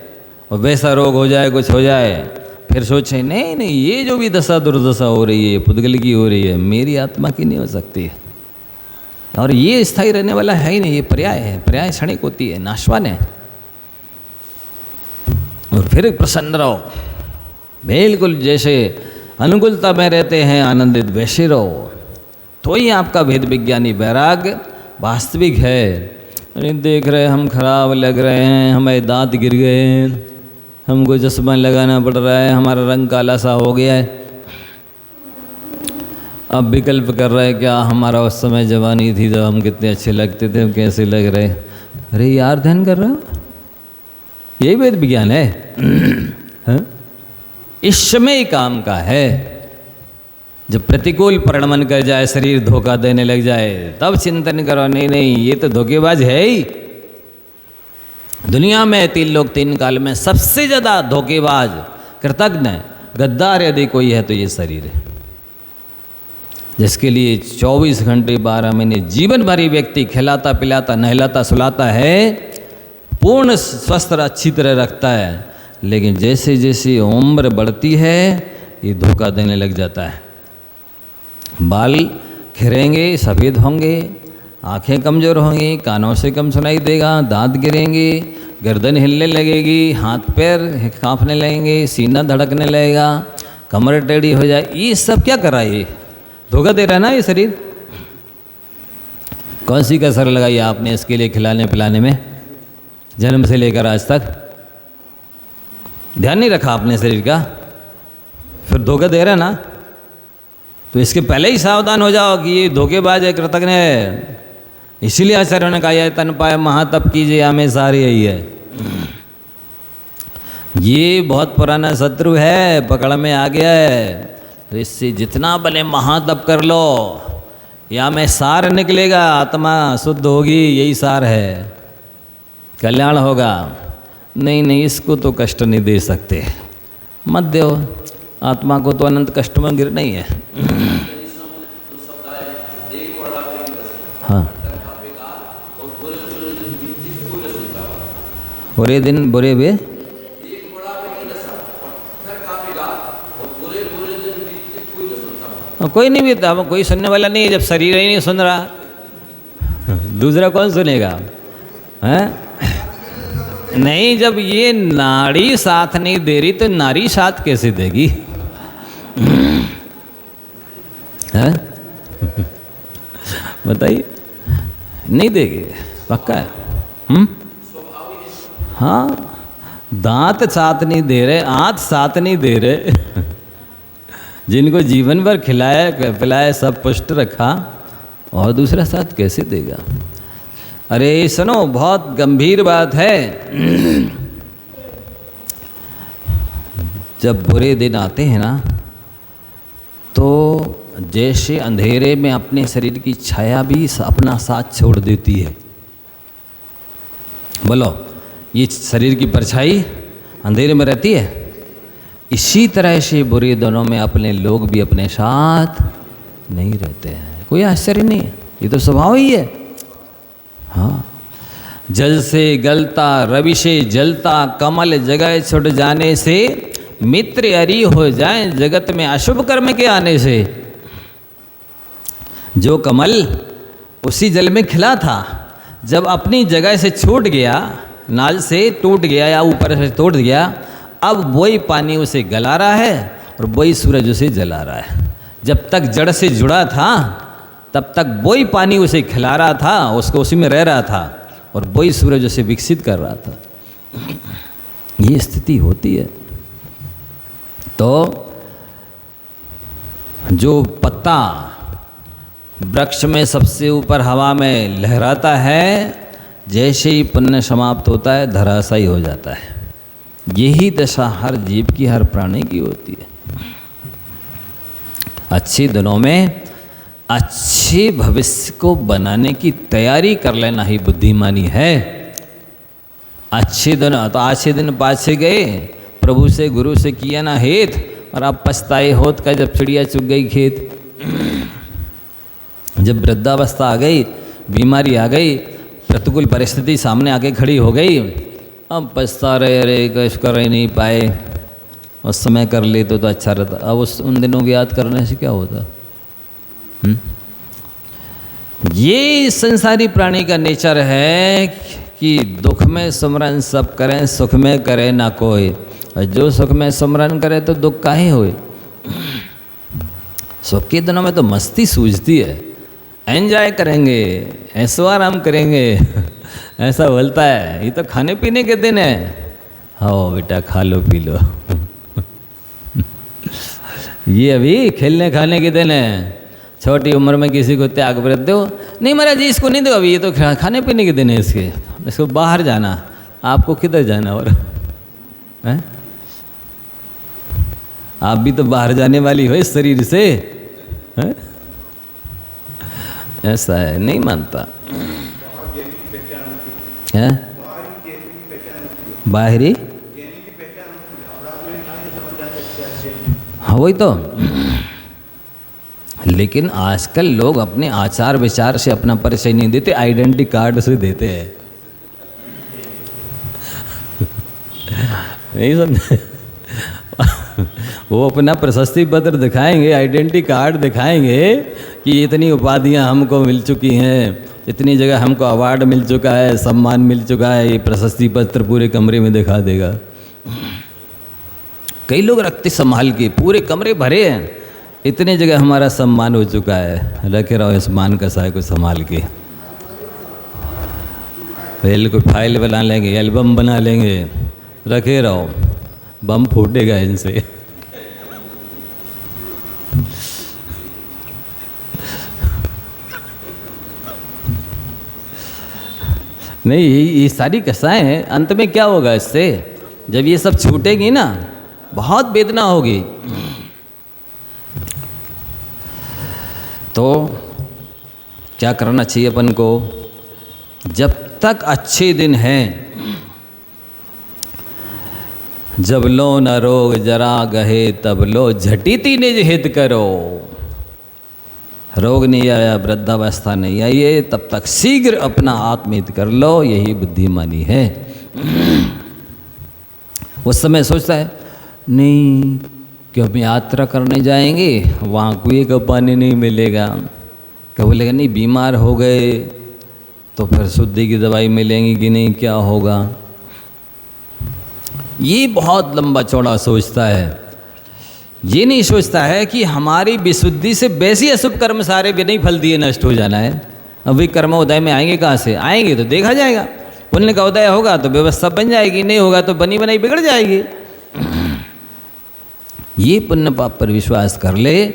और वैसा रोग हो जाए, कुछ हो जाए, फिर सोचे नहीं नहीं ये जो भी दशा दुर्दशा हो रही है पुद्गल की हो रही है, मेरी आत्मा की नहीं हो सकती है, और ये स्थायी रहने वाला है ही नहीं, ये पर्याय है, पर्याय क्षणिक होती है, नाशवान है। और फिर प्रसन्न रहो, बिल्कुल जैसे अनुकूलता में रहते हैं आनंदित वैसे रहो, तो ही आपका वेद विज्ञानी वैराग्य वास्तविक है। अरे देख रहे हम खराब लग रहे हैं, हमारे दांत गिर गए हैं, हमको चश्मा लगाना पड़ रहा है, हमारा रंग काला सा हो गया है, अब विकल्प कर रहे हैं क्या हमारा उस समय जवानी थी जब हम कितने अच्छे लगते थे, हम कैसे लग रहे। अरे यार ध्यान कर रहे हो, यही वेद विज्ञान है। इस समय काम का है। जब प्रतिकूल परिणमन कर जाए, शरीर धोखा देने लग जाए, तब चिंतन करो नहीं नहीं ये तो धोखेबाज है ही। दुनिया में 3 लोग 3 काल में सबसे ज़्यादा धोखेबाज, कृतज्ञ, गद्दार यदि कोई है तो ये शरीर है, जिसके लिए 24 घंटे 12 महीने जीवन भर ही व्यक्ति खिलाता पिलाता नहलाता सुलाता है, पूर्ण स्वस्थ अच्छी तरह रखता है, लेकिन जैसे जैसे उम्र बढ़ती है ये धोखा देने लग जाता है। बाल खिरेंगे, सफ़ेद होंगे, आंखें कमज़ोर होंगी, कानों से कम सुनाई देगा, दांत गिरेंगे, गर्दन हिलने लगेगी, हाथ पैर कांपने लगेंगे, सीना धड़कने लगेगा, कमर टेढ़ी हो जाए। ये सब क्या कर रहा है? ये धोखा दे रहा है ना ये शरीर। कौन सी कसर लगाई आपने इसके लिए खिलाने पिलाने में, जन्म से लेकर आज तक? ध्यान नहीं रखा आपने शरीर का, फिर धोखा दे रहा है ना। तो इसके पहले ही सावधान हो जाओ कि ये धोखेबाज है, कृतज्ञ है। इसीलिए आचार्यों ने कहा है तन पाए महातप कीजिए, हमें सारी यही है। ये बहुत पुराना शत्रु है, पकड़ में आ गया है, तो इससे जितना बने महातप कर लो, या में सार निकलेगा, आत्मा शुद्ध होगी, यही सार है, कल्याण होगा। नहीं नहीं इसको तो कष्ट नहीं दे सकते, मत दो, आत्मा को तो अनंत कष्ट में गिरना ही है। हाँ, बुरे दिन बुरे वे कोई नहीं बीता, कोई सुनने वाला नहीं है जब शरीर ही नहीं सुन रहा, दूसरा कौन सुनेगा? हैं? नहीं, जब ये नाड़ी साथ नहीं दे रही तो नारी साथ कैसे देगी? हैं? बताइए, नहीं देगी, पक्का है। हाँ, दांत साथ नहीं दे रहे, आंत साथ नहीं दे रहे, जिनको जीवन भर खिलाया पिलाया सब पुष्ट रखा, और दूसरा साथ कैसे देगा? अरे सुनो, बहुत गंभीर बात है। जब बुरे दिन आते हैं ना, तो जैसे अंधेरे में अपने शरीर की छाया भी अपना साथ छोड़ देती है। बोलो, ये शरीर की परछाई अंधेरे में रहती है, इसी तरह से बुरे दिनों में अपने लोग भी अपने साथ नहीं रहते हैं। कोई आश्चर्य नहीं है, ये तो स्वभाव ही है। हाँ, जल से गलता रवि से जलता, कमल जगह छुट जाने से, मित्र अरी हो जाए जगत में अशुभ कर्म के आने से। जो कमल उसी जल में खिला था, जब अपनी जगह से छूट गया, नाल से टूट गया या ऊपर से टूट गया, अब वही पानी उसे गला रहा है और वही सूरज उसे जला रहा है। जब तक जड़ से जुड़ा था तब तक वही पानी उसे खिला रहा था, उसको उसी में रह रहा था, और वही सूरज उसे विकसित कर रहा था। ये स्थिति होती है। तो जो पत्ता वृक्ष में सबसे ऊपर हवा में लहराता है, जैसे ही पुण्य समाप्त होता है धराशायी हो जाता है। यही दशा हर जीव की, हर प्राणी की होती है। अच्छे दिनों में अच्छे भविष्य को बनाने की तैयारी कर लेना ही बुद्धिमानी है। अच्छे दिन तो अच्छे दिन पाछे गए, प्रभु से गुरु से किया ना हेत, और अब पछताए होत का जब चिड़िया चुग गई खेत। जब वृद्धावस्था आ गई, बीमारी आ गई, प्रतिकूल परिस्थिति सामने आके खड़ी हो गई, अब पछता रहे, अरे कुछ कर ही नहीं पाए, उस समय कर ले तो अच्छा रहता। अब उन दिनों को याद करने से क्या होता? ये संसारी प्राणी का नेचर है कि दुख में सुमरन सब करें, सुख में करे ना कोई। और जो सुख में सुमरन करे तो दुख काहे होए। सुख के दिनों में तो मस्ती सूझती है, एंजॉय करेंगे, ऐसो आराम करेंगे, ऐसा बोलता है। ये तो खाने पीने के दिन है। हाँ बेटा खा लो पी लो। ये अभी खेलने खाने के दिन है। छोटी उम्र में किसी को त्याग व्रत दो, नहीं महाराज जी इसको नहीं दो अभी, ये तो खाने पीने के दिन है इसको बाहर जाना। आपको किधर जाना? और है? आप भी तो बाहर जाने वाली हो इस शरीर से, है? ऐसा है, नहीं मानता है। बाहरी, हाँ वही तो। लेकिन आजकल लोग अपने आचार विचार से अपना परिचय नहीं देते, आइडेंटिटी कार्ड से देते हैं। नहीं समझे? वो अपना प्रशस्ति पत्र दिखाएंगे, आइडेंटिटी कार्ड दिखाएंगे कि इतनी उपाधियां हमको मिल चुकी हैं, इतनी जगह हमको अवार्ड मिल चुका है, सम्मान मिल चुका है। ये प्रशस्ति पत्र पूरे कमरे में दिखा देगा। कई लोग रखते संभाल के, पूरे कमरे भरे हैं, इतने जगह हमारा सम्मान हो चुका है, रखे रहो इस मान का साय को संभाल के। पहले कोई फाइल बना लेंगे, एल्बम बना लेंगे, रखे रहो, बम फूटेगा इनसे। नहीं, ये सारी कसाएं हैं। अंत में क्या होगा इससे? जब ये सब छूटेगी ना, बहुत वेदना होगी। तो क्या करना चाहिए अपन को? जब तक अच्छे दिन हैं, जब लो न रोग जरा गहे, तब लो झटिति निज हित करो। रोग नहीं आया, वृद्धावस्था नहीं आई है, तब तक शीघ्र अपना आत्महित कर लो। यही बुद्धिमानी है। उस समय सोचता है नहीं कि हम यात्रा करने जाएंगे, वहाँ कुएं का पानी नहीं मिलेगा। क्या बोलेगा? नहीं बीमार हो गए तो फिर शुद्धि की दवाई मिलेंगी कि नहीं, क्या होगा? ये बहुत लंबा चौड़ा सोचता है। ये नहीं सोचता है कि हमारी विशुद्धि से वैसे अशुभ कर्म सारे भी नहीं फल दिए नष्ट हो जाना है। अब वे कर्म उदय में आएंगे कहाँ से? आएंगे तो देखा जाएगा। पुण्य का उदय होगा तो व्यवस्था बन जाएगी, नहीं होगा तो बनी बनाई बिगड़ जाएगी। ये पुण्य पाप पर विश्वास कर ले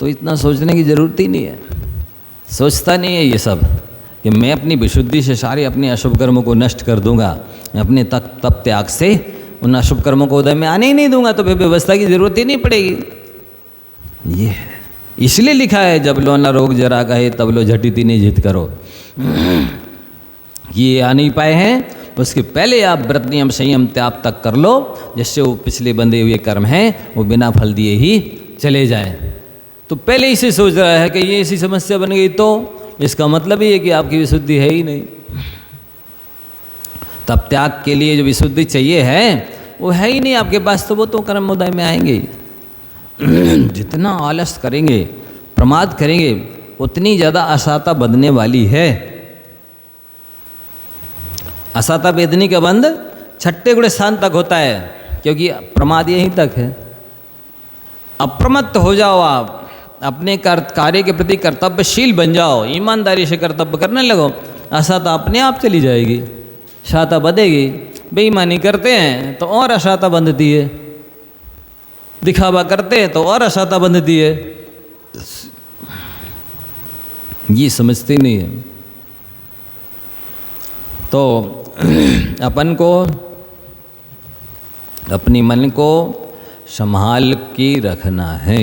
तो इतना सोचने की जरूरत ही नहीं है। सोचता नहीं है ये सब कि मैं अपनी विशुद्धि से सारे अपने अशुभ कर्मों को नष्ट कर दूंगा, मैं अपने तप त्याग से उन अशुभ कर्मों को उदय में आने ही नहीं दूंगा, तो फिर व्यवस्था की जरूरत ही नहीं पड़ेगी। ये इसलिए लिखा है जब लो न रोग जरा गहे, तब लो झटिति निज हित करो। ये आ नहीं पाए हैं उसके पहले आप व्रत नियम संयम त्याग तक कर लो, जिससे वो पिछले बंधे हुए कर्म हैं वो बिना फल दिए ही चले जाएं। तो पहले ही से सोच रहा है कि ये ऐसी समस्या बन गई, तो इसका मतलब ये है कि आपकी विशुद्धि है ही नहीं। तब त्याग के लिए जो विशुद्धि चाहिए है वो है ही नहीं आपके पास, तो वो तो कर्मोदय में आएंगे। जितना आलस करेंगे, प्रमाद करेंगे, उतनी ज़्यादा असाता बंधने वाली है। असाता वेदनी का बंध छठे गुणे स्थान तक होता है, क्योंकि प्रमाद यहीं तक है। अप्रमत्त हो जाओ आप, अपने कार्य के प्रति कर्तव्यशील बन जाओ, ईमानदारी से कर्तव्य करने लगो, असाता अपने आप चली जाएगी, शाता बंधेगी। बेईमानी करते हैं तो और अशाता बंधती है, दिखावा करते हैं तो और अशाता बंधती है। ये समझते नहीं है। तो अपन को अपनी मन को संभाल के रखना है।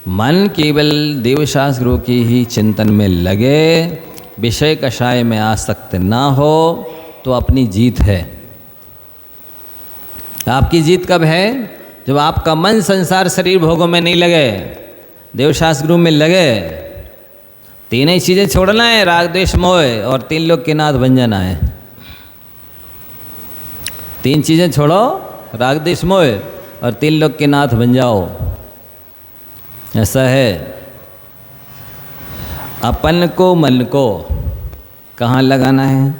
मन केवल देवशास्त्रों के ही चिंतन में लगे, विषय कषाय में आसक्त ना हो, तो अपनी जीत है। आपकी जीत कब है? जब आपका मन संसार शरीर भोगों में नहीं लगे, देवशास्त्र गुरु में लगे। तीन ही चीज़ें छोड़ना है, राग द्वेष मोह, और 3 लोग के नाथ बन जाना है। 3 चीज़ें छोड़ो, राग द्वेष मोह, और 3 लोग के नाथ बन जाओ। ऐसा है। अपन को मन को कहाँ लगाना है?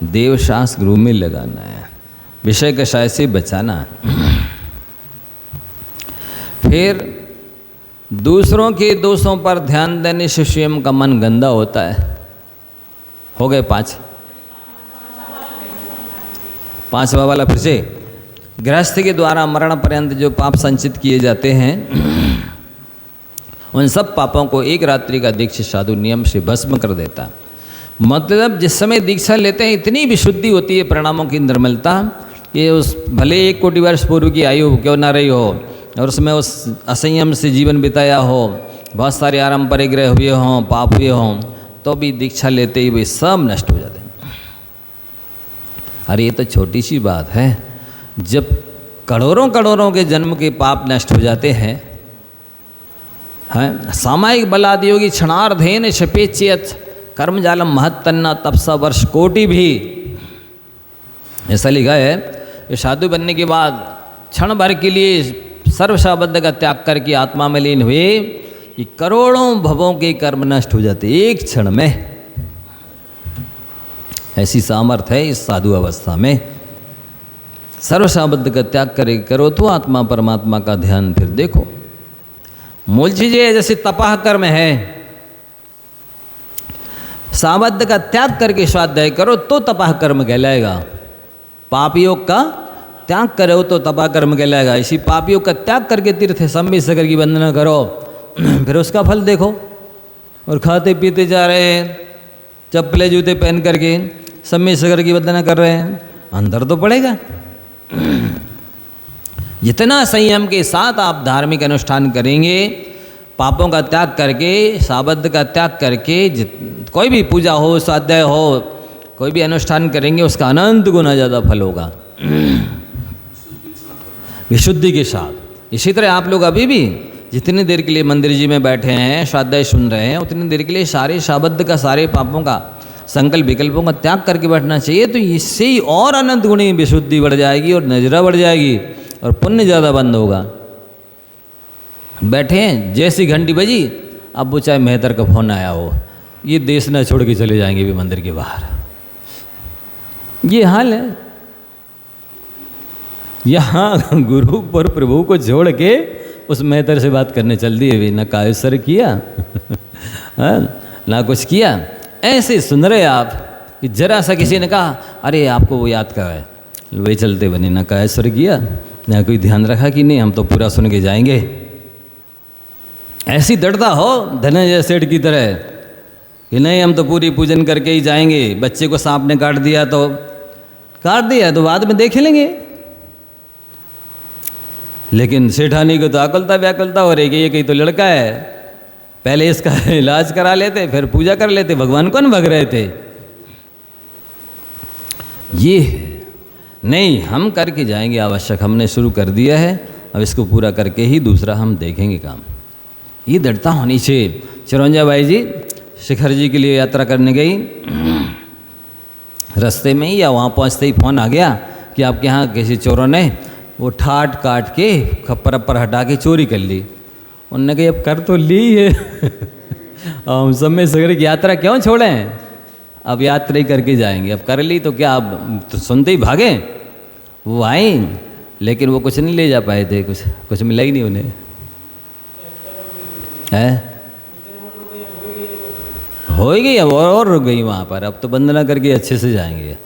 देवशास्त्र गुरु में लगाना है, विषय कषाय से बचाना। फिर दूसरों के दोषों पर ध्यान देने से स्वयं का मन गंदा होता है। हो गए 5। 5वां वाला फिर से, गृहस्थ के द्वारा मरण पर्यंत जो पाप संचित किए जाते हैं, उन सब पापों को एक रात्रि का दीक्षा साधु नियम से भस्म कर देता। मतलब जिस समय दीक्षा लेते हैं इतनी विशुद्धि होती है, परिणामों की निर्मलता, ये उस भले 1 कोटि वर्ष पूर्व की आयु क्यों ना रही हो, और उसमें उस असंयम से जीवन बिताया हो, बहुत सारे आराम परिग्रह हुए हों, पाप हुए हों, तो भी दीक्षा लेते ही वे सब नष्ट हो जाते हैं। अरे ये तो छोटी सी बात है, जब करोड़ों करोड़ों के जन्म के पाप नष्ट हो जाते हैं, सामायिक बलादियोगी क्षणार्धेन शपेच्यत कर्मजालम महत्तन्ना तपसा वर्ष कोटि भी, ऐसा लिखा है। ये साधु बनने के बाद क्षण भर के लिए सर्वशाबद्ध का त्याग करके आत्मा में लीन हुए, कि करोड़ों भवों के कर्म नष्ट हो जाते एक क्षण में। ऐसी सामर्थ्य है इस साधु अवस्था में। सर्वशाबद्ध का त्याग करो तो आत्मा परमात्मा का ध्यान फिर देखो। मूल चीज है, जैसे तपाह कर्म है, साबद्ध का त्याग करके स्वाध्याय करो तो तपाह कर्म कहलाएगा। पाप योग का त्याग करो तो तपाह कर्म कहलाएगा। इसी पाप योग का त्याग करके तीर्थ सम्मित सागर की वंदना करो, फिर उसका फल देखो। और खाते पीते जा रहे हैं, चप्पले जूते पहन करके सम्मित सागर की वंदना कर रहे हैं, अंदर तो पड़ेगा। जितना संयम के साथ आप धार्मिक अनुष्ठान करेंगे, पापों का त्याग करके, साबद्ध का त्याग करके, कोई भी पूजा हो, स्वाध्याय हो, कोई भी अनुष्ठान करेंगे, उसका अनंत गुना ज़्यादा फल होगा विशुद्धि के साथ। इसी तरह आप लोग अभी भी जितनी देर के लिए मंदिर जी में बैठे हैं, स्वाध्याय सुन रहे हैं, उतनी देर के लिए सारे साबद्ध का, सारे पापों का, संकल्प विकल्पों का त्याग करके बैठना चाहिए। तो इससे ही और अनंत गुणी विशुद्धि बढ़ जाएगी, और नजरा बढ़ जाएगी, और पुण्य ज़्यादा बंद होगा। बैठे हैं, जैसी घंटी बजी, अब वो चाहे मेहतर का फोन आया हो, ये देश न छोड़ के चले जाएंगे भी मंदिर के बाहर। ये हाल है। यहाँ गुरु पर प्रभु को छोड़ के उस मेहतर से बात करने चल दिए भी, ना कायसर किया ना कुछ किया। ऐसे सुन रहे आप कि जरा सा किसी ने कहा, अरे आपको वो याद कर है, वही चलते बने, ना कायसर किया ना कोई ध्यान रखा कि नहीं हम तो पूरा सुन के जाएंगे। ऐसी दृढ़ता हो धनंजय सेठ की तरह कि नहीं हम तो पूरी पूजन करके ही जाएंगे। बच्चे को सांप ने काट दिया तो काट दिया, तो बाद में देख लेंगे। लेकिन सेठानी को तो आकुलता व्याकुलता हो रही कि ये कहीं तो लड़का है, पहले इसका इलाज करा लेते, फिर पूजा कर लेते, भगवान को न भग रहे थे। ये है। नहीं, हम करके जाएंगे आवश्यक, हमने शुरू कर दिया है, अब इसको पूरा करके ही दूसरा हम देखेंगे काम। ये दृढ़ता होनी चाहिए। चिरंजा बाई जी शिखर जी के लिए यात्रा करने गई, रास्ते में ही या वहाँ पहुँचते ही फ़ोन आ गया कि आपके यहाँ किसी चोरों ने वो ठाट काट के खप्पर अप्पर हटा के चोरी कर ली। उन्होंने कहा अब कर तो ली है हम सब में शिखर की यात्रा क्यों छोड़ें, अब यात्रा ही करके जाएंगे। अब कर ली तो क्या, अब तो सुनते ही भागे। वो आए लेकिन वो कुछ नहीं ले जा पाए थे, कुछ मिला ही नहीं उन्हें। है हो गई, अब और रुक गई वहाँ पर, अब तो वंदना करके अच्छे से जाएंगे।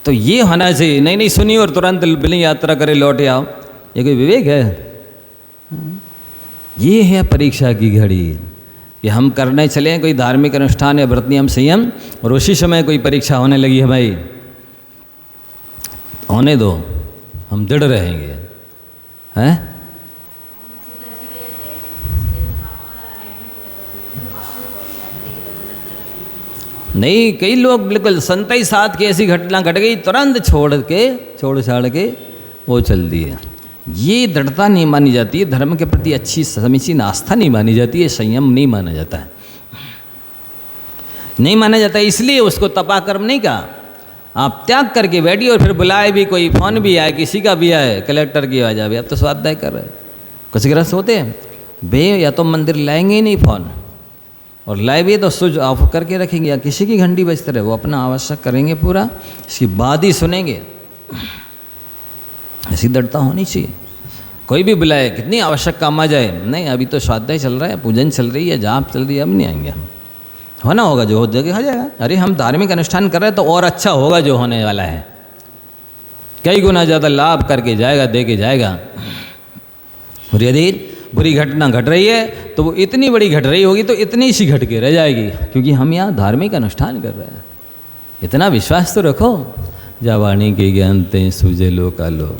तो ये होना चाहिए। नहीं नहीं सुनिए और तुरंत बिलिंग यात्रा करे लौटे आओ, ये कोई विवेक है? ये है परीक्षा की घड़ी कि हम करने चले कोई धार्मिक अनुष्ठान या व्रत नियम संयम, और उसी समय कोई परीक्षा होने लगी है। भाई होने दो, हम दृढ़ रहेंगे। हैं नहीं, कई लोग बिल्कुल संतई साथ की ऐसी घटना घट गई, तुरंत छोड़ छाड़ के वो चल दिए। ये दृढ़ता नहीं मानी जाती है, धर्म के प्रति अच्छी समीचीन आस्था नहीं मानी जाती है, संयम नहीं माना जाता है। नहीं माना जाता है, इसलिए उसको तपाकर्म नहीं कहा। आप त्याग करके बैठिए और फिर बुलाए भी, कोई फोन भी आए, किसी का भी आए, कलेक्टर की आवाज आए, अब तो स्वाध्याय कर रहे। कुछ ग्रस्त होते हैं बे, या तो मंदिर लाएंगे ही नहीं फोन, और लाए भी तो स्विच ऑफ करके रखेंगे, या किसी की घंटी बजते रहे, वो अपना आवश्यक करेंगे पूरा, इसकी बात ही सुनेंगे। ऐसी दृढ़ता होनी चाहिए। कोई भी बुलाए, कितनी आवश्यक काम आ जाए, नहीं अभी तो स्वाध्याय चल रहा है, पूजन चल रही है, जाप चल रही है, अब नहीं आएंगे हम। होना होगा जो हो जाएगा। अरे हम धार्मिक अनुष्ठान कर रहे हैं तो और अच्छा होगा जो होने वाला है, कई गुना ज़्यादा लाभ करके जाएगा, दे के जाएगा। और यदि बुरी घटना घट रही है तो वो इतनी बड़ी घट रही होगी तो इतनी सी घट के रह जाएगी, क्योंकि हम यहाँ धार्मिक अनुष्ठान कर रहे हैं। इतना विश्वास तो रखो। जा वाणी के ज्ञान ते सूझे लो कालो।